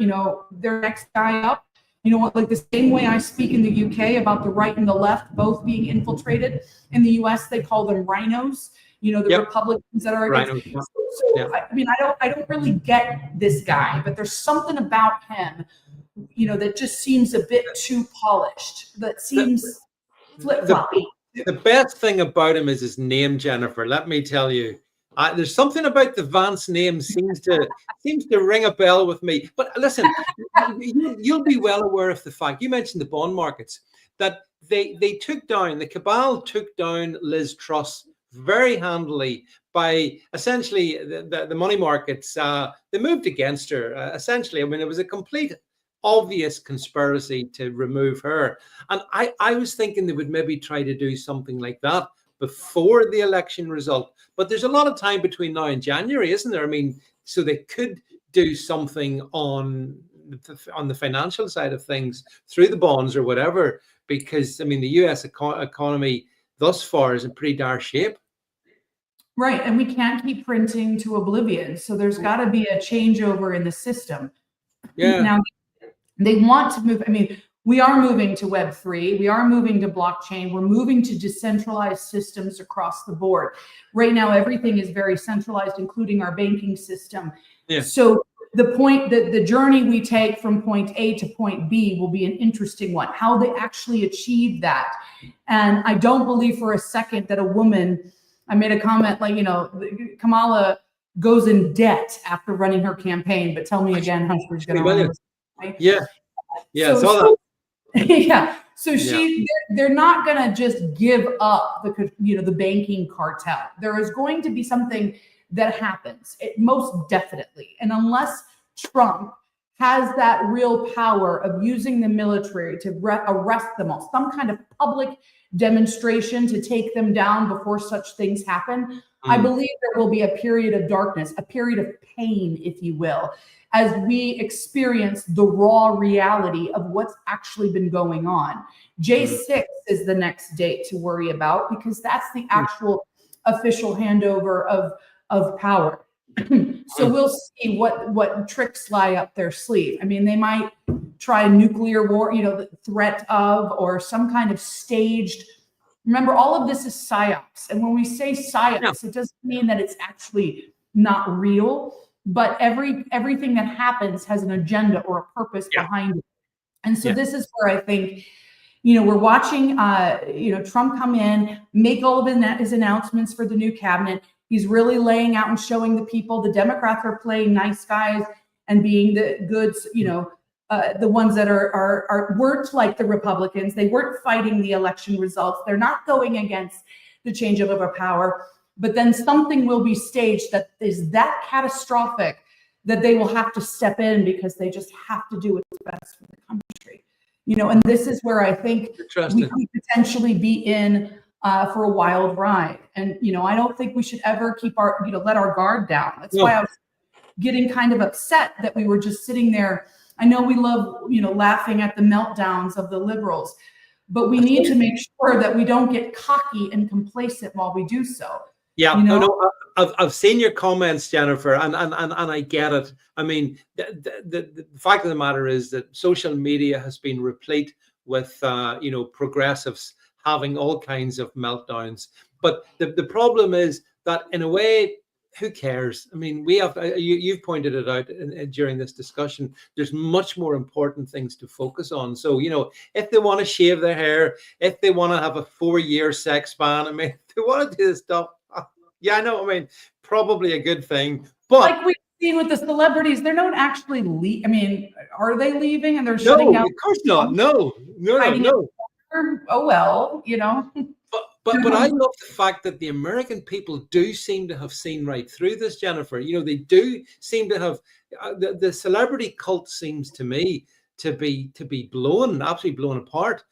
next guy up. Like the same way I speak in the UK about the right and the left both being infiltrated. In the US, they call them rhinos. The Republicans that are against. So I don't really get this guy, but there's something about him, that just seems a bit too polished. That seems flip-floppy. The best thing about him is his name, Jennifer. Let me tell you. There's something about the Vance name seems to ring a bell with me. But listen, you'll be well aware of the fact, you mentioned the bond markets, that the cabal took down Liz Truss very handily by essentially the money markets. They moved against her, essentially. It was a complete obvious conspiracy to remove her. And I was thinking they would maybe try to do something like that before the election result. But there's a lot of time between now and January, isn't there? So they could do something on the financial side of things through the bonds or whatever, because the US economy thus far is in pretty dire shape. Right. And we can't keep printing to oblivion. So there's got to be a changeover in the system. Yeah. Now, they want to move. We are moving to Web3. We are moving to blockchain. We're moving to decentralized systems across the board. Right now, everything is very centralized, including our banking system. Yeah. So the journey we take from point A to point B will be an interesting one, how they actually achieve that. And I don't believe for a second that a woman, I made a comment like, Kamala goes in debt after running her campaign, but tell me again how she's going to run. Right? Yeah. Yeah. So they're not going to just give up the banking cartel. There is going to be something that happens, most definitely. And unless Trump has that real power of using the military to arrest them all, some kind of public demonstration to take them down before such things happen, I believe there will be a period of darkness, a period of pain, if you will, as we experience the raw reality of what's actually been going on. J6 is the next date to worry about, because that's the actual official handover of power. So we'll see what tricks lie up their sleeve. They might try nuclear war, the threat of, or some kind of staged. Remember, all of this is psyops. And when we say psyops, it doesn't mean that it's actually not real, but everything that happens has an agenda or a purpose behind it. And so this is where I think, we're watching, Trump come in, make all of his announcements for the new cabinet. He's really laying out and showing the people the Democrats are playing nice guys and being the goods, the ones that weren't like the Republicans. They weren't fighting the election results. They're not going against the changeover of power. But then something will be staged that is that catastrophic that they will have to step in because they just have to do what's best for the country. And this is where I think we could potentially be in for a wild ride. And, I don't think we should ever keep let our guard down. That's why I was getting kind of upset that we were just sitting there. I know we love, laughing at the meltdowns of the liberals, but we need to make sure that we don't get cocky and complacent while we do so. Yeah, I've seen your comments, Jennifer, and I get it. The fact of the matter is that social media has been replete with progressives having all kinds of meltdowns. But the problem is that, in a way, who cares? We have, you've pointed it out during this discussion, there's much more important things to focus on. So, if they want to shave their hair, if they want to have a 4-year sex ban, if they want to do this stuff, probably a good thing. But like we've seen with the celebrities, they're not actually are they leaving and they're shutting down? Of course not. No. oh well, you know. But I love the fact that the American people do seem to have seen right through this, Jennifer. You know, they do seem to have the celebrity cult seems to me to be absolutely blown apart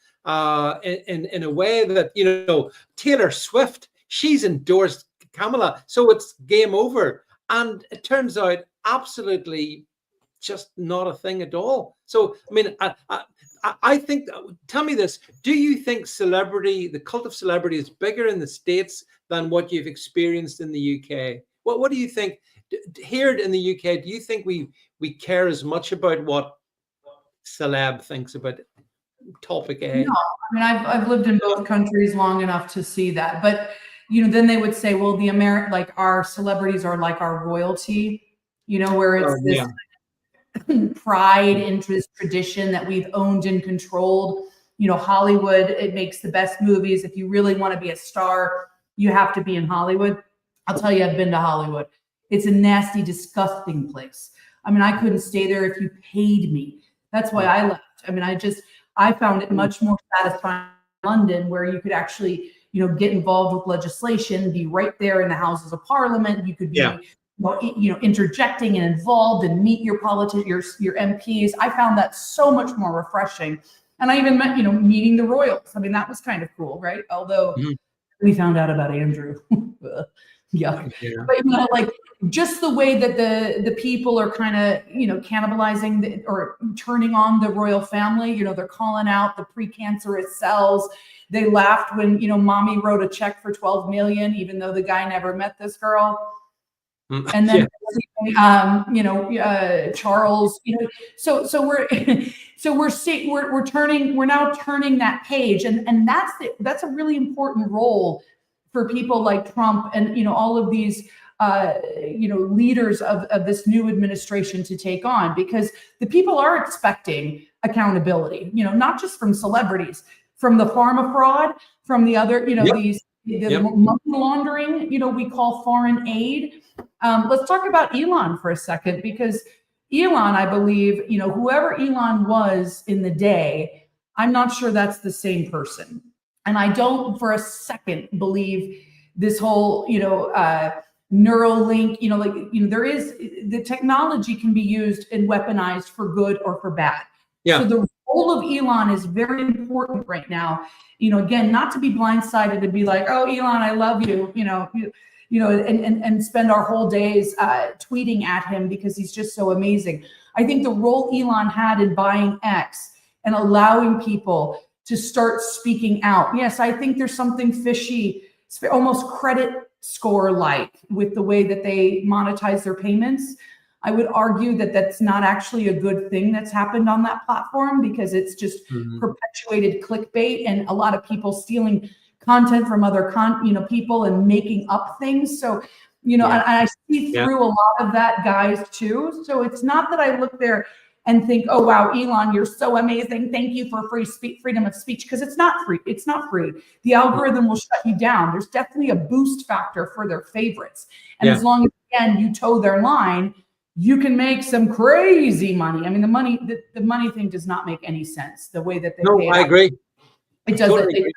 in a way that, you know, Taylor Swift, she's endorsed Kamala, so it's game over, and it turns out absolutely just not a thing at all. So I mean, I think, tell me this, do you think the cult of celebrity is bigger in the States than what you've experienced in the UK? What do you think here in the UK? Do you think we care as much about what celeb thinks about topic A? No, I mean, I've lived in both countries long enough to see that. But, you know, then they would say, well, like our celebrities are like our royalty, you know, where it's this pride into this tradition that we've owned and controlled. You know, Hollywood, it makes the best movies. If you really want to be a star, you have to be in Hollywood. I'll tell you, I've been to Hollywood. It's a nasty, disgusting place. I mean, I couldn't stay there if you paid me. That's why I left. I mean, I found it much more satisfying in London, where you could actually, you know, get involved with legislation, be right there in the Houses of Parliament. You could be, you know, interjecting and involved and meet your politicians, your MPs. I found that so much more refreshing. And I even met, you know, meeting the royals. I mean, that was kind of cool, right? Although we found out about Andrew. Yeah. But, you know, like just the way that the people are kind of, you know, cannibalizing or turning on the royal family, you know, they're calling out the precancerous cells. They laughed when, you know, mommy wrote a check for 12 million, even though the guy never met this girl. And then, you know, Charles, you know, so we're now turning that page, and that's a really important role for people like Trump and, you know, all of these, you know, leaders of this new administration to take on, because the people are expecting accountability, you know, not just from celebrities, from the pharma fraud, from the other, you know, the money laundering, you know, we call foreign aid. Let's talk about Elon for a second, because Elon, I believe, you know, whoever Elon was in the day, I'm not sure that's the same person. And I don't for a second believe this whole, you know, Neuralink, you know, like, you know, there is, the technology can be used and weaponized for good or for bad. Yeah. So the role of Elon is very important right now. You know, again, not to be blindsided and be like, oh, Elon, I love you, you know, and spend our whole days tweeting at him because he's just so amazing. I think the role Elon had in buying X and allowing people to start speaking out. Yes, I think there's something fishy, almost credit score-like with the way that they monetize their payments. I would argue that that's not actually a good thing that's happened on that platform, because it's just perpetuated clickbait and a lot of people stealing content from other people and making up things. So, you know, and I see through a lot of that, guys, too. So it's not that I look there and think, oh, wow, Elon, you're so amazing. Thank you for freedom of speech, because it's not free. It's not free. The algorithm will shut you down. There's definitely a boost factor for their favorites. And as long as, again, you toe their line, you can make some crazy money. I mean, the money thing does not make any sense. The way that they pay I agree. It doesn't. Totally agree.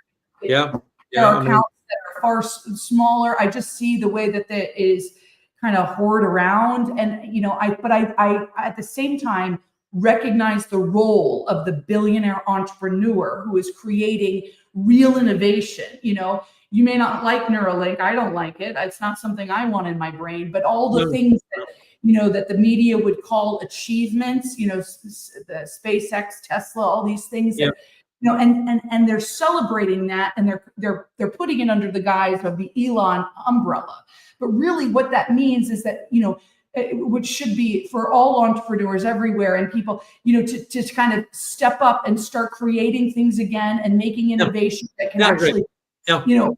There are accounts that are far smaller. I just see the way that that is kind of hoard around, and you know, I at the same time recognize the role of the billionaire entrepreneur who is creating real innovation. You know, you may not like Neuralink. I don't like it. It's not something I want in my brain. But all the things that, you know, that the media would call achievements, you know, the SpaceX, Tesla, all these things that, you know, and they're celebrating that, and they're putting it under the guise of the Elon umbrella. But really what that means is that, you know, which should be for all entrepreneurs everywhere and people, you know, to kind of step up and start creating things again and making innovation that can actually, you know,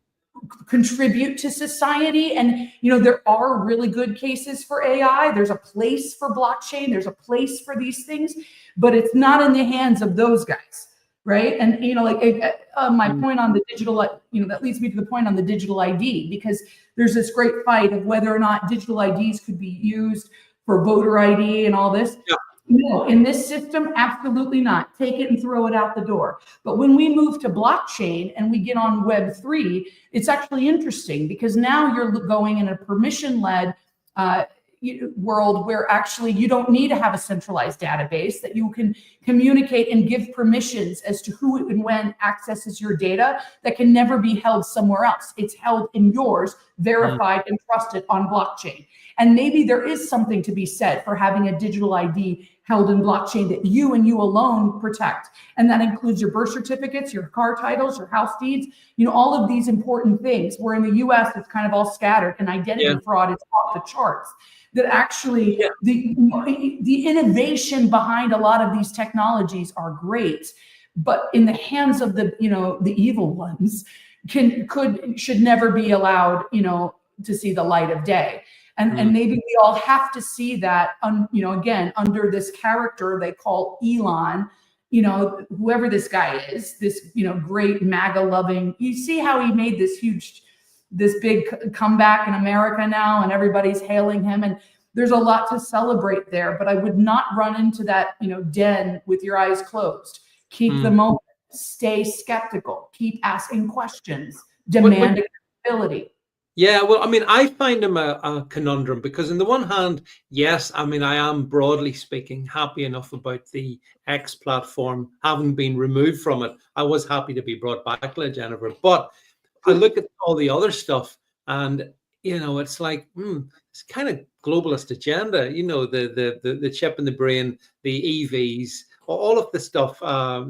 contribute to society. And, you know, there are really good cases for AI. There's a place for blockchain. There's a place for these things, but it's not in the hands of those guys. Right. And, you know, like my point on the digital, you know, that leads me to the point on the digital ID, because there's this great fight of whether or not digital IDs could be used for voter ID and all this. No, in this system, absolutely not. Take it and throw it out the door. But when we move to blockchain and we get on Web3, it's actually interesting because now you're going in a permission-led world where actually you don't need to have a centralized database, that you can communicate and give permissions as to who and when accesses your data that can never be held somewhere else. It's held in yours, verified and trusted on blockchain. And maybe there is something to be said for having a digital ID held in blockchain that you and you alone protect. And that includes your birth certificates, your car titles, your house deeds, all of these important things, where in the US, it's kind of all scattered and identity fraud is off the charts. That actually the innovation behind a lot of these technologies are great, but in the hands of the evil ones should never be allowed to see the light of day. And maybe we all have to see that again under this character they call Elon, whoever this guy is, this great MAGA loving. You see how he made this big comeback in America now, and everybody's hailing him, and there's a lot to celebrate there. But I would not run into that den with your eyes closed. Keep the moment, stay skeptical, keep asking questions, demand accountability. Yeah, well, I mean, I find him a conundrum because on the one hand, yes, I mean, I am broadly speaking happy enough about the X platform having been removed from it. I was happy to be brought back, Jennifer, but I look at all the other stuff and, it's like, it's kind of globalist agenda, the chip in the brain, the EVs, all of the stuff,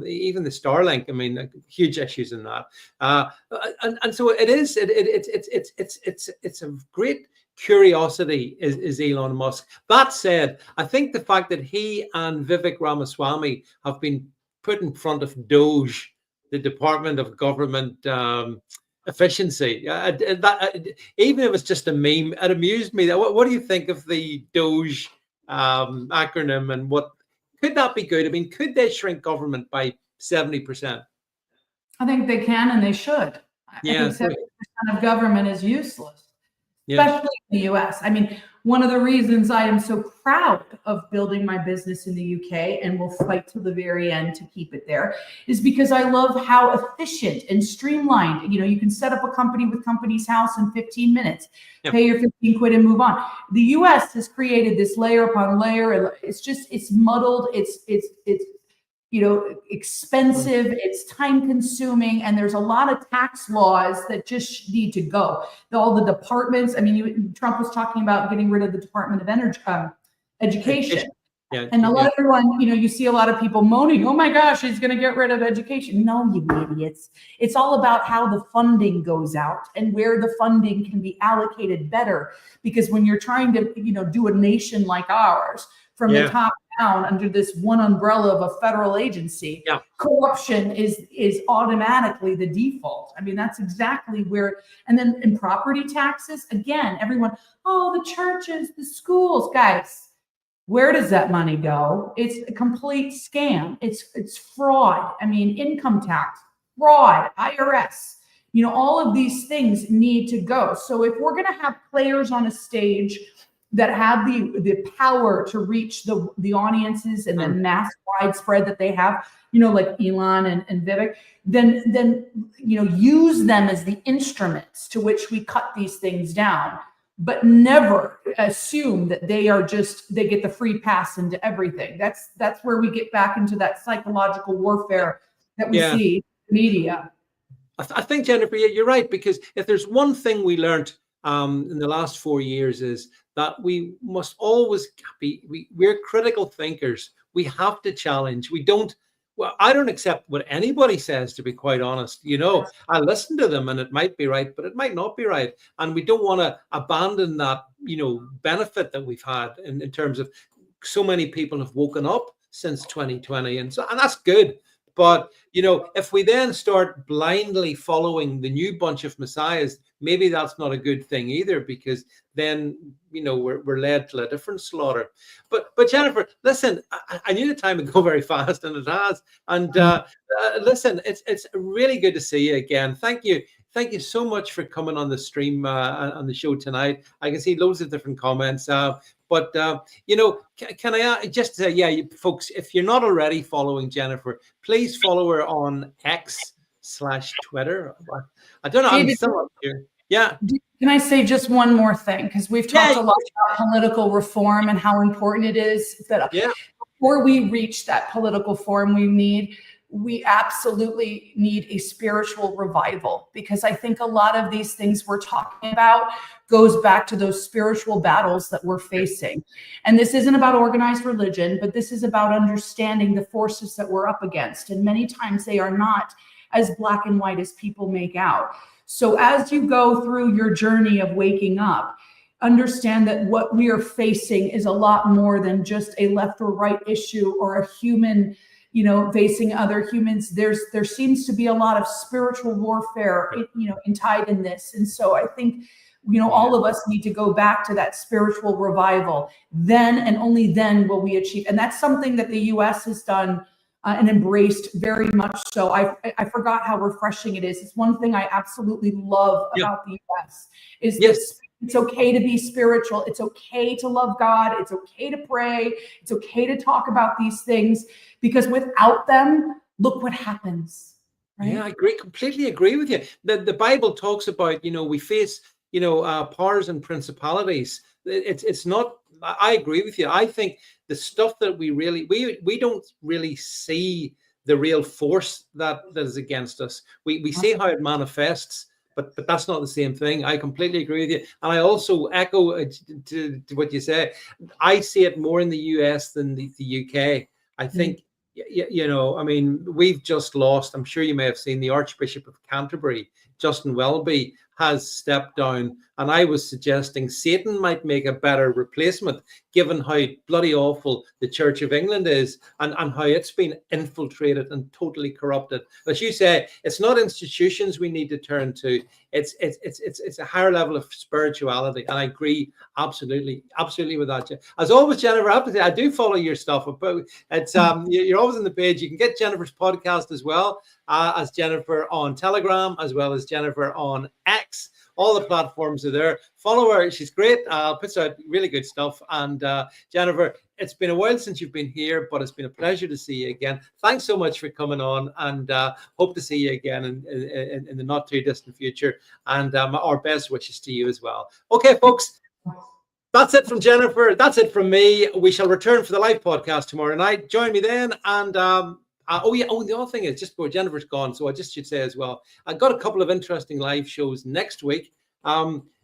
even the Starlink. I mean, huge issues in that, and so it is. It's a great curiosity. Is Elon Musk? That said, I think the fact that he and Vivek Ramaswamy have been put in front of DOGE, the Department of Government Efficiency, even if it's just a meme, it amused me. What do you think of the DOGE acronym, and what? Could that be good? I mean, could they shrink government by 70%? I think they can and they should. I think 70% of government is useless, especially in the US. I mean, one of the reasons I am so proud of building my business in the UK and will fight till the very end to keep it there is because I love how efficient and streamlined, you can set up a company with Companies House in 15 minutes, pay your 15 quid and move on. The US has created this layer upon layer. It's muddled. It's expensive, it's time consuming, and there's a lot of tax laws that just need to go. All the departments, I mean, Trump was talking about getting rid of the Department of Education. And a lot of everyone, you see a lot of people moaning, oh my gosh, he's going to get rid of education. No, you idiots. It's all about how the funding goes out and where the funding can be allocated better. Because when you're trying to, do a nation like ours from the top down under this one umbrella of a federal agency, corruption is automatically the default. I mean, that's exactly where, and then in property taxes, again, everyone, oh, the churches, the schools, guys. Where does that money go? It's a complete scam. It's fraud. I mean, income tax, fraud, IRS, all of these things need to go. So if we're going to have players on a stage that have the power to reach the audiences and the mass widespread that they have, like Elon and Vivek, then use them as the instruments to which we cut these things down. But never assume that they get the free pass into everything. That's where we get back into that psychological warfare that we see in the media. I think, Jennifer, you're right, because if there's one thing we learned in the last 4 years is that we must always we're critical thinkers. We have to challenge. I don't accept what anybody says, to be quite honest. I listen to them and it might be right, but it might not be right. And we don't want to abandon that, benefit that we've had in terms of so many people have woken up since 2020. And that's good. But, if we then start blindly following the new bunch of messiahs, maybe that's not a good thing either, because then, we're led to a different slaughter. But Jennifer, listen, I knew the time would go very fast, and it has. And listen, it's really good to see you again. Thank you thank you so much for coming on the stream, on the show tonight. I can see loads of different comments. But can I just say, folks, if you're not already following Jennifer, please follow her on X/Twitter. I don't know. David, I'm still up here. Yeah. Can I say just one more thing? Because we've talked a lot about political reform and how important it is that before we reach that political reform we absolutely need a spiritual revival, because I think a lot of these things we're talking about goes back to those spiritual battles that we're facing. And this isn't about organized religion, but this is about understanding the forces that we're up against. And many times they are not as black and white as people make out. So as you go through your journey of waking up, understand that what we are facing is a lot more than just a left or right issue or a human facing other humans. There seems to be a lot of spiritual warfare, tied in this. And so I think, all of us need to go back to that spiritual revival. Then and only then will we achieve. And that's something that the U.S. has done and embraced very much so. I forgot how refreshing it is. It's one thing I absolutely love about the U.S. is this. It's okay to be spiritual. It's okay to love God. It's okay to pray. It's okay to talk about these things, because without them, look what happens. Right? Yeah, I completely agree with you. The Bible talks about, we face, powers and principalities. It's not, I agree with you. I think the stuff that we don't really see the real force that is against us. We see how it manifests. But that's not the same thing. I completely agree with you. And I also echo to what you say. I see it more in the US than the UK. I think, we've just lost, I'm sure you may have seen, the Archbishop of Canterbury, Justin Welby, has stepped down. And I was suggesting Satan might make a better replacement, given how bloody awful the Church of England is and how it's been infiltrated and totally corrupted. As you say, it's not institutions we need to turn to. It's a higher level of spirituality. And I agree absolutely with that. As always, Jennifer, I do follow your stuff. But it's you're always on the page. You can get Jennifer's podcast as well, as Jennifer on Telegram, as well as Jennifer on X. All the platforms are there. Follow her. She's great. Puts out really good stuff. And Jennifer, it's been a while since you've been here, but it's been a pleasure to see you again. Thanks so much for coming on, and hope to see you again in the not too distant future. And our best wishes to you as well. Okay, folks. That's it from Jennifer. That's it from me. We shall return for the live podcast tomorrow night. Join me then. And the other thing is, just before Jennifer's gone, so I just should say as well, I've got a couple of interesting live shows next week.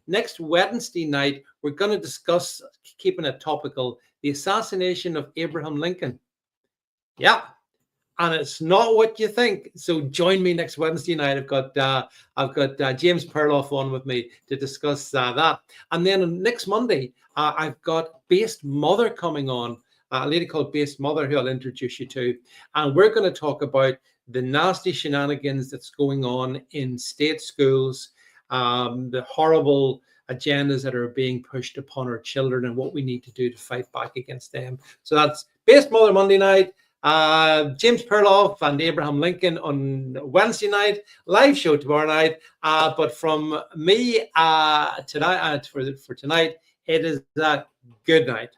Next Wednesday night, we're going to discuss, keeping it topical, the assassination of Abraham Lincoln. Yeah, and it's not what you think. So join me next Wednesday night. I've got James Perloff on with me to discuss that. And then next Monday, I've got Based Mother coming on. A lady called Based Mother, who I'll introduce you to. And we're going to talk about the nasty shenanigans that's going on in state schools, the horrible agendas that are being pushed upon our children, and what we need to do to fight back against them. So that's Based Mother Monday night, James Perloff and Abraham Lincoln on Wednesday night, live show tomorrow night. But from me tonight, for tonight, it is that good night.